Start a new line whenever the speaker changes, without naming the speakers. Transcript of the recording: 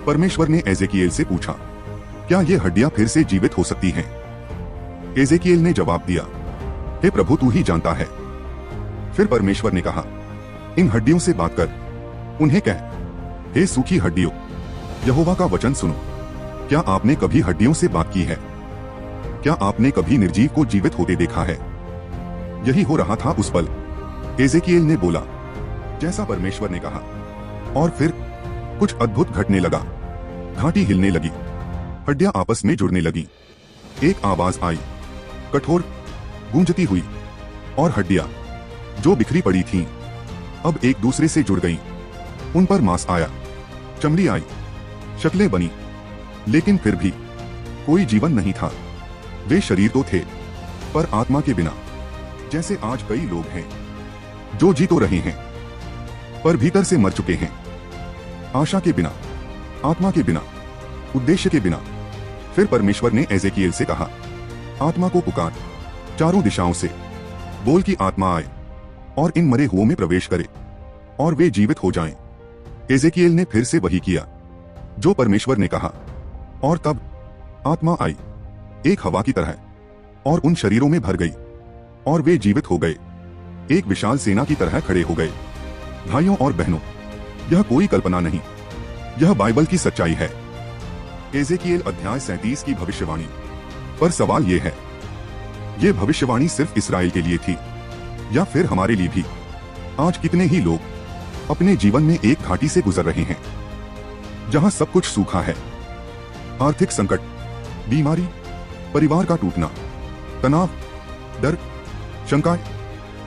परमेश्वर ने एजेकिएल से पूछा, क्या ये हड्डियां फिर से जीवित हो सकती हैं? एजेकिएल ने जवाब दिया, हे प्रभु, तू ही जानता है। फिर परमेश्वर ने कहा, इन हड्डियों से बात कर, उन्हें कह, हे सूखी हड्डियों, यहोवा का वचन सुनो। क्या आपने कभी हड्डियों से बात की है? क्या आपने कभी निर्जीव को जीवित होते देखा है? यही हो रहा था उस पल। एजेकिएल ने बोला, जैसा परमेश्वर ने कहा, और फिर कुछ अद्भुत घटने लगा। घाटी हिलने लगी, हड्डियां आपस में जुड़ने लगी। एक आवाज आई, कठोर, गूंजती हुई, और हड्डियां जो बिखरी पड़ी थीं, अब एक दूसरे से जुड़ गईं। उन पर मांस आया, चमड़ी आई, शक्लें बनी, लेकिन फिर भी कोई जीवन नहीं था। वे शरीर तो थे, पर आत्मा के बिना, जैसे आज कई लोग हैं जो जी तो रहे हैं, पर भीतर से मर चुके हैं। आशा के बिना, आत्मा के बिना, उद्देश्य के बिना। फिर परमेश्वर ने एजेकिएल से कहा, आत्मा को पुकार, चारों दिशाओं से बोल कि आत्मा आए और इन मरे हुओं में प्रवेश करे और वे जीवित हो जाएं। एजेकिएल ने फिर से वही किया जो परमेश्वर ने कहा, और तब आत्मा आई एक हवा की तरह और उन शरीरों में भर गई और वे जीवित हो गए, एक विशाल सेना की तरह खड़े हो गए। भाइयों और बहनों, यह कोई कल्पना नहीं, यह बाइबल की सच्चाई है। एजेकिएल अध्याय 37 की भविष्यवाणी। पर सवाल यह है, यह भविष्यवाणी सिर्फ इस्राएल के लिए थी या फिर हमारे लिए भी? आज कितने ही लोग अपने जीवन में एक घाटी से गुजर रहे हैं जहां सब कुछ सूखा है। आर्थिक संकट, बीमारी, परिवार का टूटना, तनाव, डर, शंकाएं,